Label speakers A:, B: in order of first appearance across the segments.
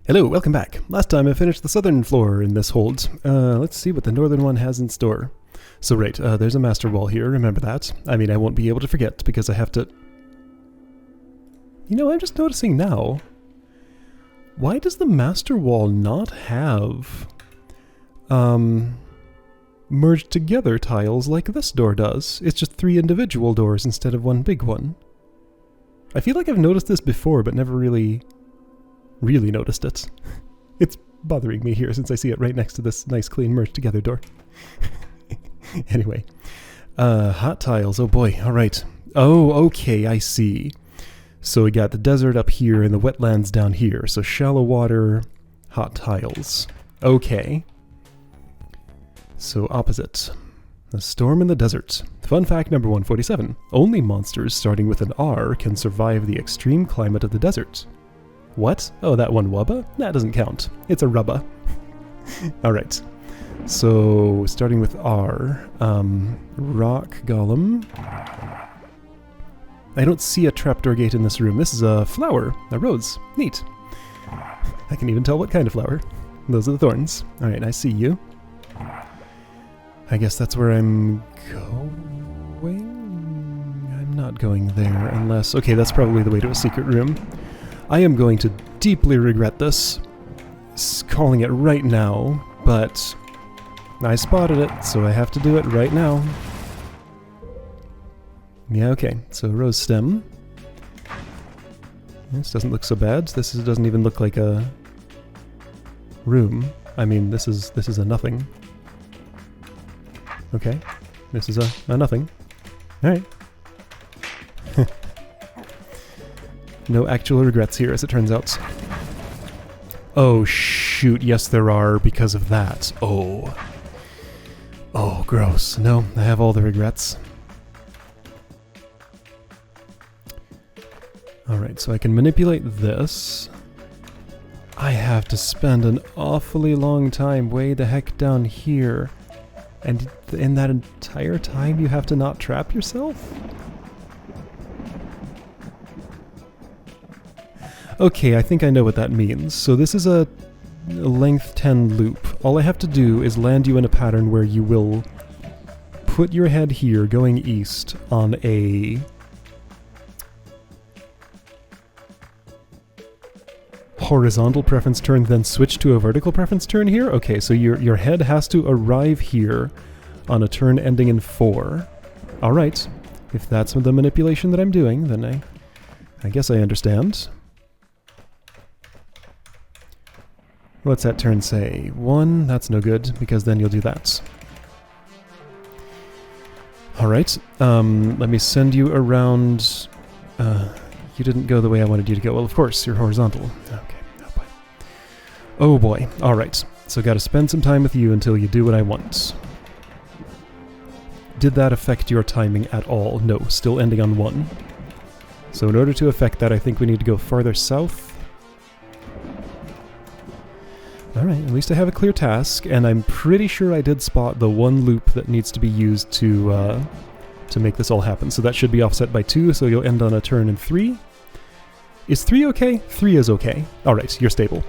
A: Hello, welcome back. Last time I finished the southern floor in this hold. Let's see what the northern one has in store. So right, there's a master wall here, remember that. I mean, I won't be able to forget because I have to... You know, I'm just noticing now. Why does the master wall not have... merged together tiles like this door does? It's just 3 individual doors instead of one big one. I feel like I've noticed this before, but never really noticed it. It's bothering me here since I see it right next to this nice clean merged together door. Anyway. Hot tiles, oh boy, alright. Oh, okay, I see. So we got the desert up here and the wetlands down here. So shallow water, hot tiles. Okay. So opposite. The storm in the desert. Fun fact number 147. Only monsters starting with an R can survive the extreme climate of the desert. What? Oh, that one Rubba? That doesn't count. It's a Rubba. Alright. So, starting with R. Rock Golem. I don't see a trapdoor gate in this room. This is a flower. A rose. Neat. I can even tell what kind of flower. Those are the thorns. Alright, I see you. I guess that's where I'm going? I'm not going there unless... Okay, that's probably the way to a secret room. I am going to deeply regret this, calling it right now, but I spotted it, so I have to do it right now. Yeah, okay, so rose stem. This doesn't look so bad. This doesn't even look like a room. I mean, this is a nothing. Okay, this is a nothing. Alright. No actual regrets here, as it turns out. Oh, shoot, yes there are, because of that. Oh. Oh, gross. No, I have all the regrets. Alright, so I can manipulate this. I have to spend an awfully long time way the heck down here. And in that entire time you have to not trap yourself? Okay, I think I know what that means. So this is a length 10 loop. All I have to do is land you in a pattern where you will put your head here going east on a horizontal preference turn, then switch to a vertical preference turn here? Okay, so your head has to arrive here on a turn ending in 4. Alright, if that's the manipulation that I'm doing, then I guess I understand. What's that turn say? 1? That's no good, because then you'll do that. Alright, let me send you around... you didn't go the way I wanted you to go. Well, of course, you're horizontal. Okay, oh boy. Oh boy, alright. So gotta spend some time with you until you do what I want. Did that affect your timing at all? No, still ending on 1. So in order to affect that, I think we need to go farther south. Alright, at least I have a clear task, and I'm pretty sure I did spot the one loop that needs to be used to make this all happen. So that should be offset by 2, so you'll end on a turn in 3. Is 3 okay? 3 is okay. Alright, you're stable.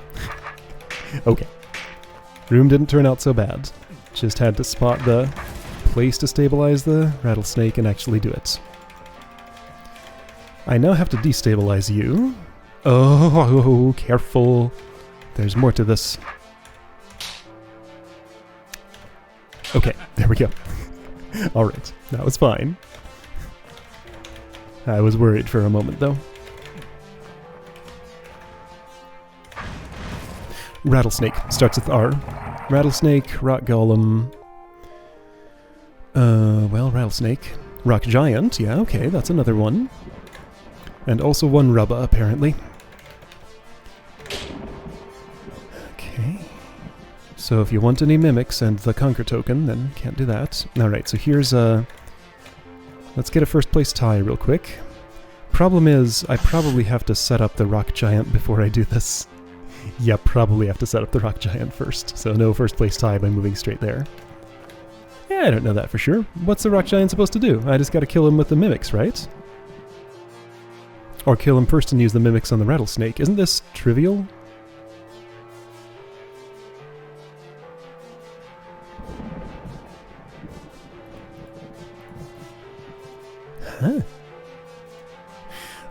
A: Okay. Room didn't turn out so bad. Just had to spot the place to stabilize the rattlesnake and actually do it. I now have to destabilize you. Oh, careful. There's more to this. Okay, there we go. Alright, that was fine. I was worried for a moment, though. Rattlesnake starts with R. Rattlesnake, Rock Golem. Well, Rattlesnake. Rock Giant, yeah, okay, that's another one. And also one Rubba, apparently. Okay. So if you want any mimics and the Conquer token, then can't do that. Alright, so here's a... Let's get a first place tie real quick. Problem is, I probably have to set up the Rock Giant before I do this. Yeah, probably have to set up the Rock Giant first, so no first place tie by moving straight there. Yeah, I don't know that for sure. What's the Rock Giant supposed to do? I just gotta kill him with the mimics, right? Or kill him first and use the mimics on the rattlesnake. Isn't this trivial?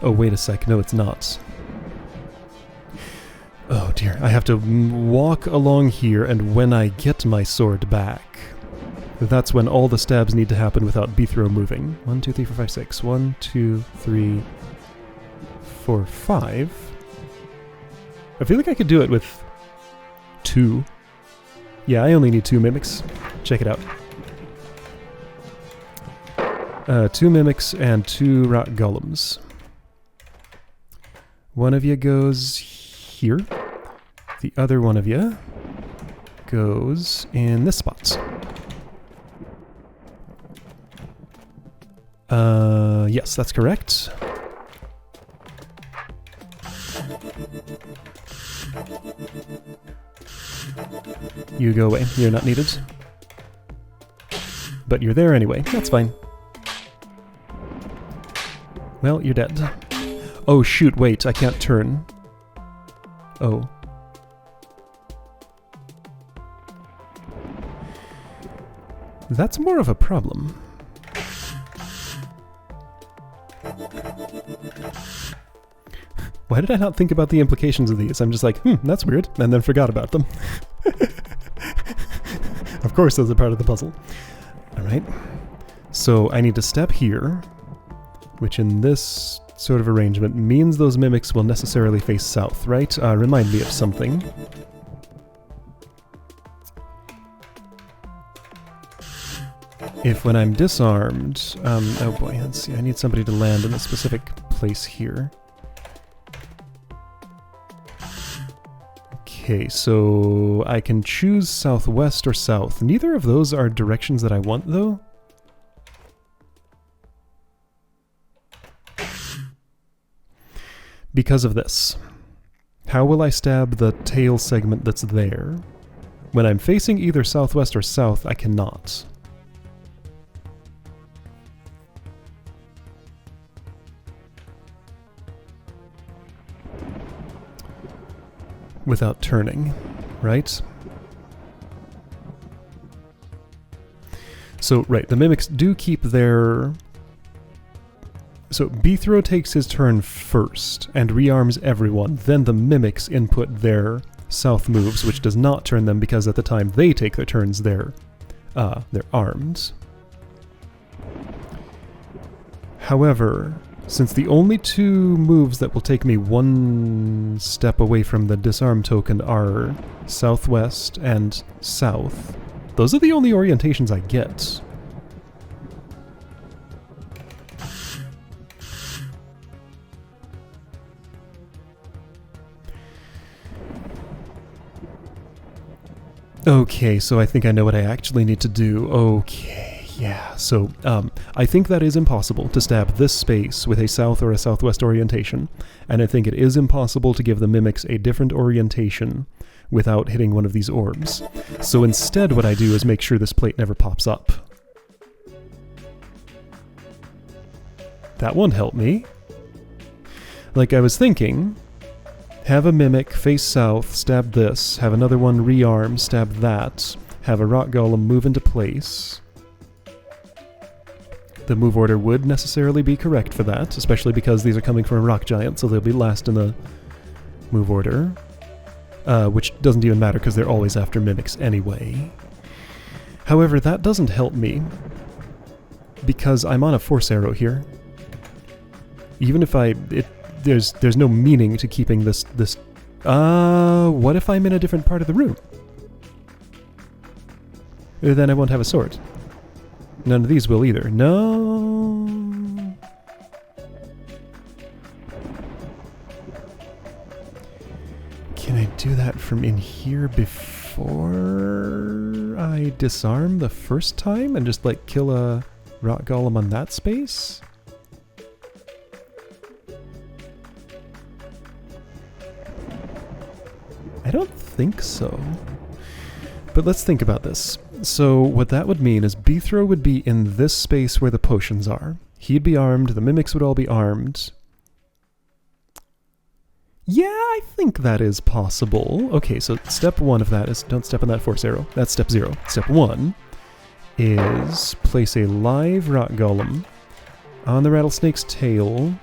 A: Oh, wait a sec. No, it's not. Oh dear. I have to walk along here, and when I get my sword back, that's when all the stabs need to happen without B-throw moving. 1, 2, 3, 4, 5, 6. 1, 2, 3, 4, 5. I feel like I could do it with 2. Yeah, I only need 2 mimics. Check it out. 2 mimics and 2 rock golems. One of you goes here. The other one of you goes in this spot. Yes, that's correct. You go away. You're not needed. But you're there anyway. That's fine. Well, you're dead. Oh shoot, wait, I can't turn. Oh. That's more of a problem. Why did I not think about the implications of these? I'm just like, that's weird, and then forgot about them. Of course, those are part of the puzzle. Alright. So I need to step here, which in this sort of arrangement means those mimics will necessarily face south, right? Remind me of something. If when I'm disarmed... oh boy, let's see, I need somebody to land in a specific place here. Okay, so I can choose southwest or south. Neither of those are directions that I want, though. Because of this. How will I stab the tail segment that's there? When I'm facing either southwest or south, I cannot. Without turning, right? So, right, the mimics do keep their... So, B-throw takes his turn first and rearms everyone, then the mimics input their south moves, which does not turn them because at the time they take their turns, they're armed. However, since the only 2 moves that will take me 1 step away from the disarm token are southwest and south, those are the only orientations I get. Okay, so I think I know what I actually need to do. Okay, yeah, so I think that is impossible to stab this space with a south or a southwest orientation, and I think it is impossible to give the mimics a different orientation without hitting one of these orbs. So instead what I do is make sure this plate never pops up. That won't help me. Like I was thinking... Have a mimic face south, stab this, have another one rearm, stab that, have a rock golem move into place. The move order would necessarily be correct for that, especially because these are coming from a rock giant, so they'll be last in the move order. Which doesn't even matter because they're always after mimics anyway. However, that doesn't help me, because I'm on a force arrow here. Even if there's no meaning to keeping this... what if I'm in a different part of the room? Then I won't have a sword. None of these will either. No! Can I do that from in here before I disarm the first time and just, like, kill a rock golem on that space? I don't think so. But let's think about this. So what that would mean is B-throw would be in this space where the potions are. He'd be armed, the mimics would all be armed. Yeah, I think that is possible. Okay, so step 1 of that is don't step on that force arrow. That's step 0. Step 1 is place a live rock golem on the rattlesnake's tail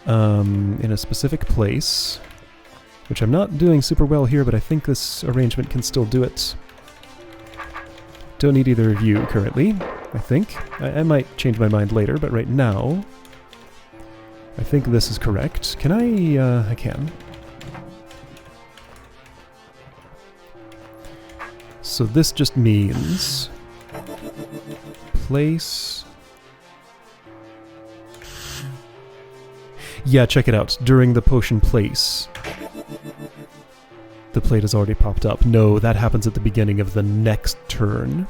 A: in a specific place, which I'm not doing super well here, but I think this arrangement can still do it. Don't need either of you currently, I think. I might change my mind later, but right now, I think this is correct. Can I can. So this just means place. Yeah, check it out. During the potion place, the plate has already popped up. No, that happens at the beginning of the next turn.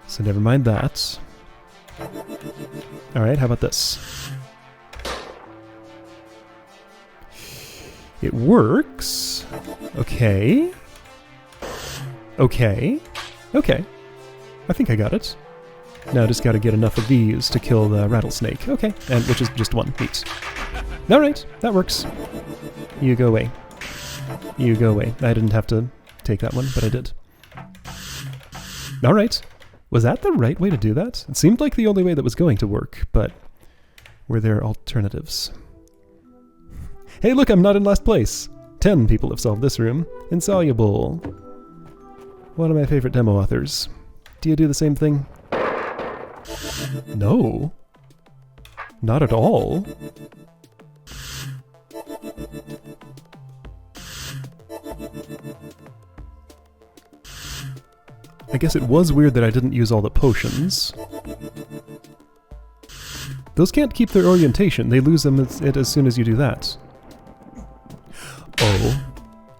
A: So never mind that. Alright, how about this? It works. Okay. Okay. Okay. I think I got it. Now I just gotta get enough of these to kill the rattlesnake. Okay, and which is just one. Neat. Alright, that works. You go away. You go away. I didn't have to take that one, but I did. Alright. Was that the right way to do that? It seemed like the only way that was going to work, but were there alternatives? Hey look, I'm not in last place! 10 people have solved this room. Insoluble. One of my favorite demo authors. Do you do the same thing? No. Not at all. I guess it was weird that I didn't use all the potions. Those can't keep their orientation. They lose them as soon as you do that. Oh.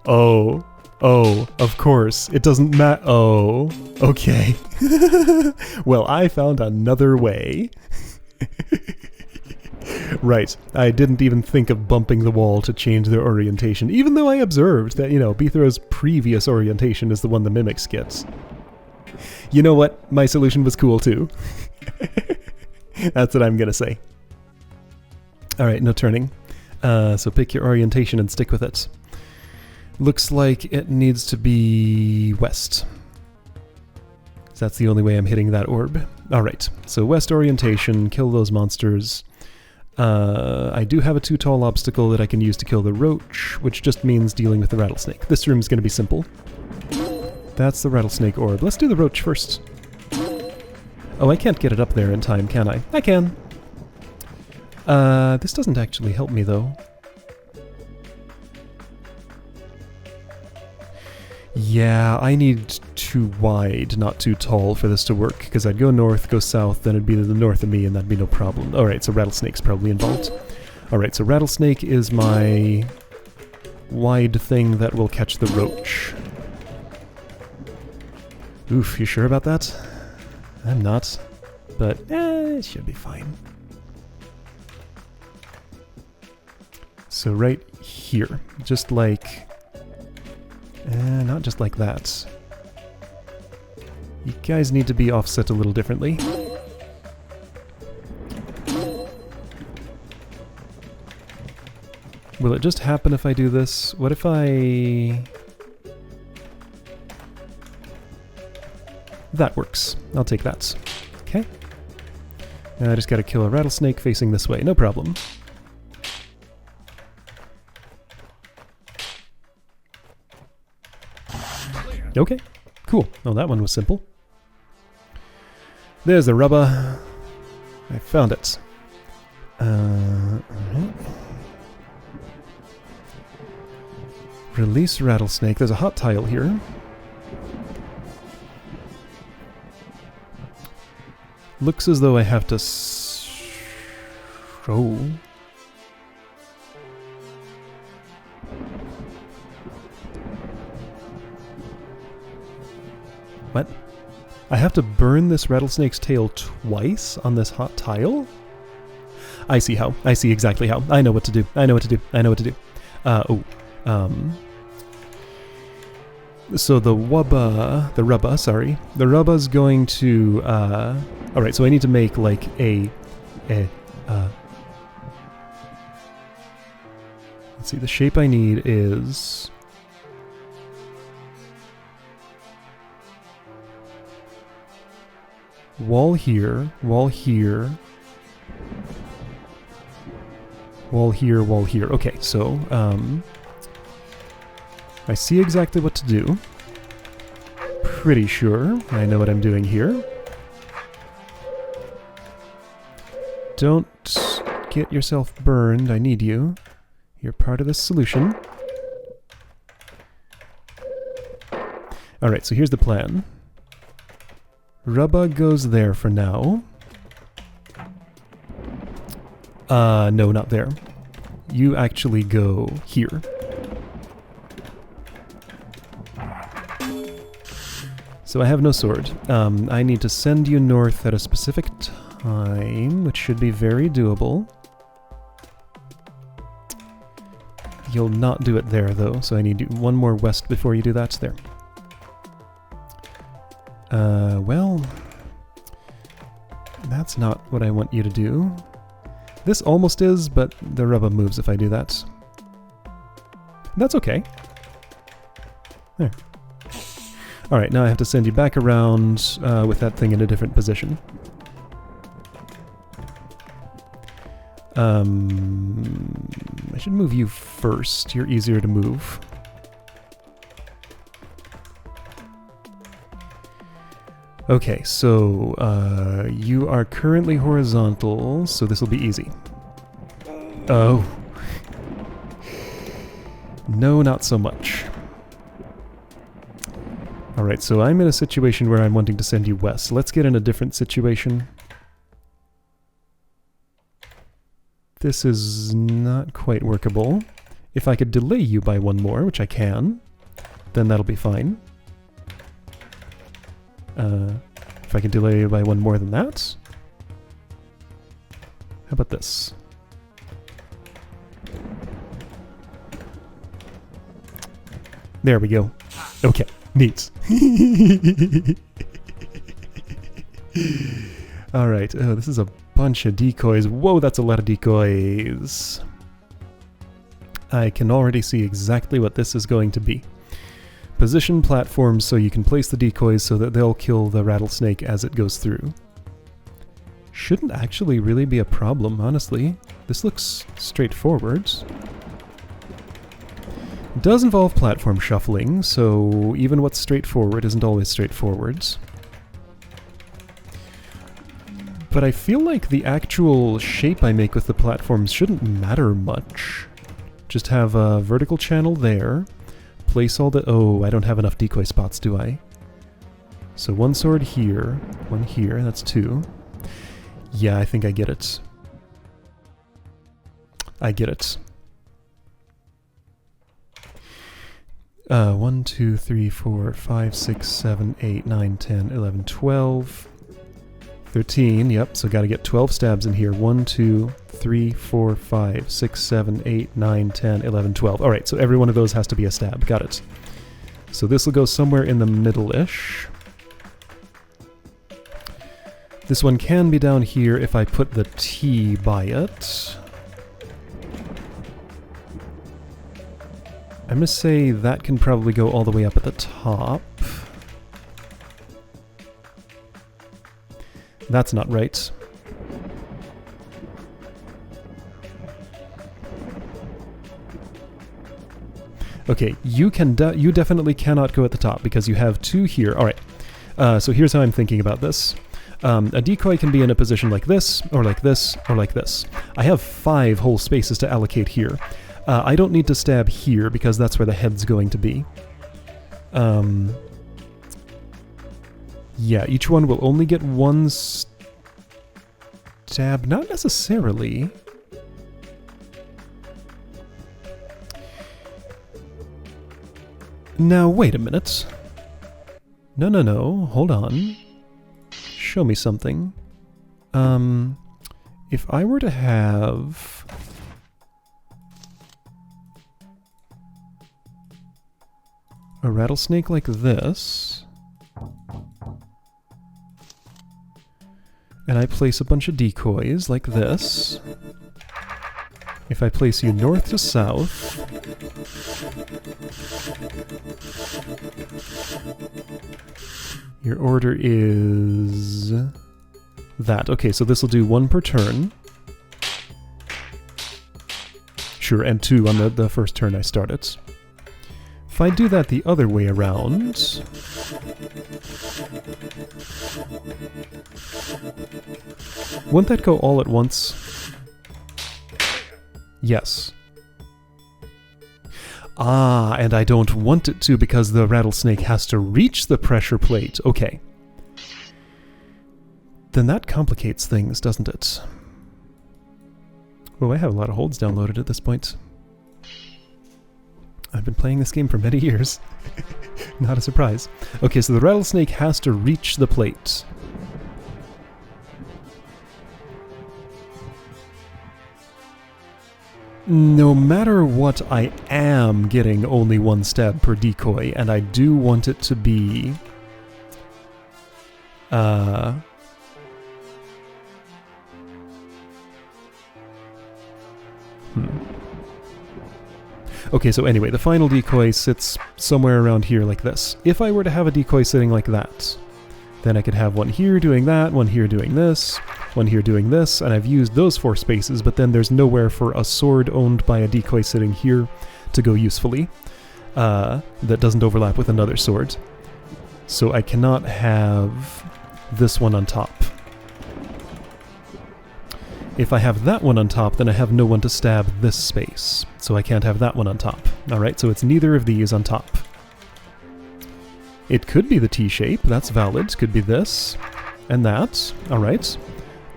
A: Oh. Oh, of course. It doesn't matter. Oh. Okay. Well, I found another way. Right. I didn't even think of bumping the wall to change their orientation, even though I observed that, you know, Beethro's previous orientation is the one the mimics gets. You know what? My solution was cool too. That's what I'm gonna say. Alright, no turning. So pick your orientation and stick with it. Looks like it needs to be west. That's the only way I'm hitting that orb. Alright, so west orientation, kill those monsters. I do have a too tall obstacle that I can use to kill the roach, which just means dealing with the rattlesnake. This room's gonna be simple. That's the rattlesnake orb. Let's do the roach first. Oh, I can't get it up there in time, can I? I can! This doesn't actually help me, though. Yeah, I need too wide, not too tall for this to work, because I'd go north, go south, then it'd be to the north of me, and that'd be no problem. Alright, so rattlesnake's probably involved. Alright, so rattlesnake is my wide thing that will catch the roach. Oof, you sure about that? I'm not. But, it should be fine. So right here, just like... not just like that. You guys need to be offset a little differently. Will it just happen if I do this? What if I... That works. I'll take that. Okay. Now I just gotta kill a rattlesnake facing this way. No problem. Okay. Cool. Oh, that one was simple. There's the Rubba. I found it. Alright. Release rattlesnake. There's a hot tile here. Looks as though I have to oh. What? I have to burn this rattlesnake's tail twice on this hot tile? I see how. I see exactly how. I know what to do. I know what to do. I know what to do. So the Rubba, sorry. The Rubba's going to, alright, so I need to make like let's see, the shape I need is... wall here, Wall here, wall here. Okay, so, I see exactly what to do. Pretty sure I know what I'm doing here. Don't get yourself burned, I need you. You're part of the solution. Alright, so here's the plan. Rubba goes there for now. No, not there. You actually go here. So I have no sword. I need to send you north at a specific time, which should be very doable. You'll not do it there, though, so I need one more west before you do that. There. Well... that's not what I want you to do. This almost is, but the Rubba moves if I do that. That's okay. There. Alright, now I have to send you back around with that thing in a different position. I should move you first. You're easier to move. Okay, so you are currently horizontal, so this will be easy. Oh. No, not so much. Alright, so I'm in a situation where I'm wanting to send you west. Let's get in a different situation. This is not quite workable. If I could delay you by one more, which I can, then that'll be fine. If I can delay you by one more than that. How about this? There we go. Okay, neat. Alright, oh, this is a bunch of decoys. Whoa, that's a lot of decoys. I can already see exactly what this is going to be. Position platforms so you can place the decoys so that they'll kill the rattlesnake as it goes through. Shouldn't actually really be a problem, honestly. This looks straightforward. It does involve platform shuffling, so even what's straightforward isn't always straightforward. But I feel like the actual shape I make with the platforms shouldn't matter much. Just have a vertical channel there. Place all the... oh, I don't have enough decoy spots, do I? So one sword here, one here, that's two. Yeah, I think I get it. I get it. 1, 2, 3, 4, 5, 6, 7, 8, 9, 10, 11, 12... 13, yep, so gotta get 12 stabs in here. 1, 2, 3, 4, 5, 6, 7, 8, 9, 10, 11, 12. Alright, so every one of those has to be a stab. Got it. So this will go somewhere in the middle-ish. This one can be down here if I put the T by it. I'm gonna say that can probably go all the way up at the top. That's not right. Okay, you definitely cannot go at the top because you have two here. All right. So here's how I'm thinking about this. A decoy can be in a position like this, or like this, or like this. I have 5 whole spaces to allocate here. I don't need to stab here because that's where the head's going to be. Yeah, each one will only get one stab. Not necessarily. Now, wait a minute. No, hold on. Show me something. If I were to have... a rattlesnake like this... and I place a bunch of decoys like this. If I place you north to south... your order is... that. Okay, so this will do 1 per turn. Sure, and 2 on the first turn I start it. If I do that the other way around... Won't that go all at once? Yes. Ah, and I don't want it to because the rattlesnake has to reach the pressure plate. Okay. Then that complicates things, doesn't it? Oh, I have a lot of holds downloaded at this point. I've been playing this game for many years. Not a surprise. Okay, so the rattlesnake has to reach the plate. No matter what, I am getting only 1 stab per decoy, and I do want it to be... Okay, so anyway, the final decoy sits somewhere around here like this. If I were to have a decoy sitting like that, then I could have one here doing that, one here doing this, one here doing this, and I've used those 4 spaces, but then there's nowhere for a sword owned by a decoy sitting here to go usefully that doesn't overlap with another sword. So I cannot have this one on top. If I have that one on top, then I have no one to stab this space, so I can't have that one on top. Alright, so it's neither of these on top. It could be the T-shape, that's valid. Could be this, and that. Alright.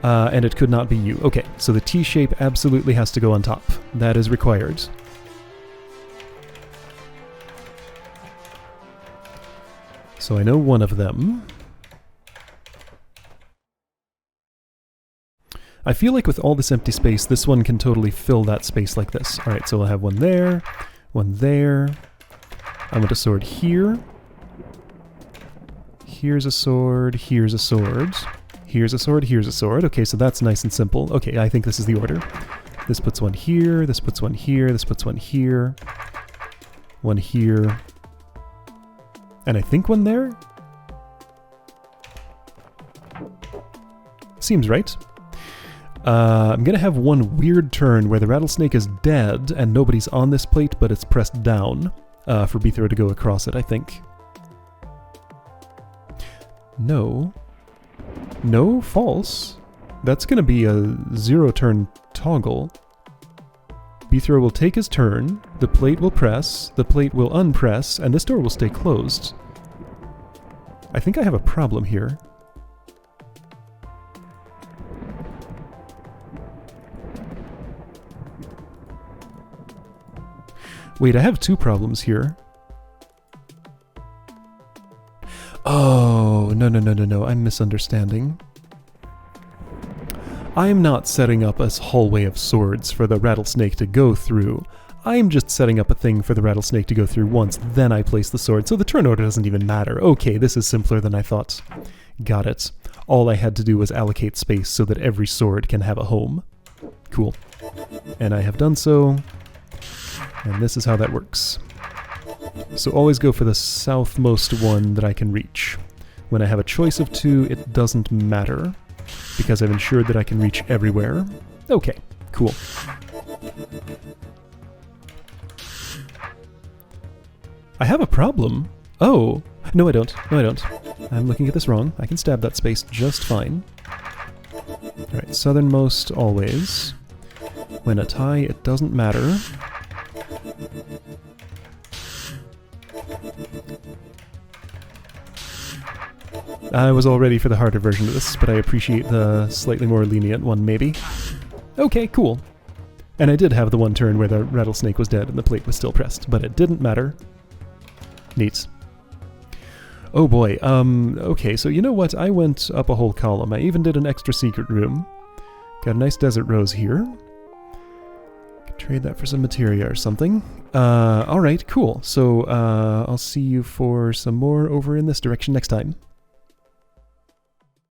A: And it could not be you. Okay, so the T-shape absolutely has to go on top. That is required. So I know one of them. I feel like with all this empty space, this one can totally fill that space like this. Alright, so we'll have one there, one there. I want a sword here. Here's a sword, here's a sword. Here's a sword, here's a sword. Okay, so that's nice and simple. Okay, I think this is the order. This puts one here, this puts one here, this puts one here. One here. And I think one there? Seems right. I'm gonna have one weird turn where the rattlesnake is dead and nobody's on this plate, but it's pressed down for B-throw to go across it, I think. No. No, false. That's gonna be a 0-turn toggle. B-throw will take his turn, the plate will press, the plate will unpress, and this door will stay closed. I think I have a problem here. Wait, I have 2 problems here. Oh, no, I'm misunderstanding. I'm not setting up a hallway of swords for the rattlesnake to go through. I'm just setting up a thing for the rattlesnake to go through once, then I place the sword, so the turn order doesn't even matter. Okay, this is simpler than I thought. Got it. All I had to do was allocate space so that every sword can have a home. Cool. And I have done so. And this is how that works. So always go for the southmost one that I can reach. When I have a choice of 2, it doesn't matter, because I've ensured that I can reach everywhere. Okay, cool. I have a problem. Oh, no I don't. No I don't. I'm looking at this wrong. I can stab that space just fine. Alright, southernmost always. When a tie, it doesn't matter. I was all ready for the harder version of this, but I appreciate the slightly more lenient one, maybe. Okay, cool. And I did have the one turn where the rattlesnake was dead and the plate was still pressed, but it didn't matter. Neat. Oh boy, okay, so you know what? I went up a whole column. I even did an extra secret room. Got a nice desert rose here. Could trade that for some materia or something. Alright, cool. So, I'll see you for some more over in this direction next time.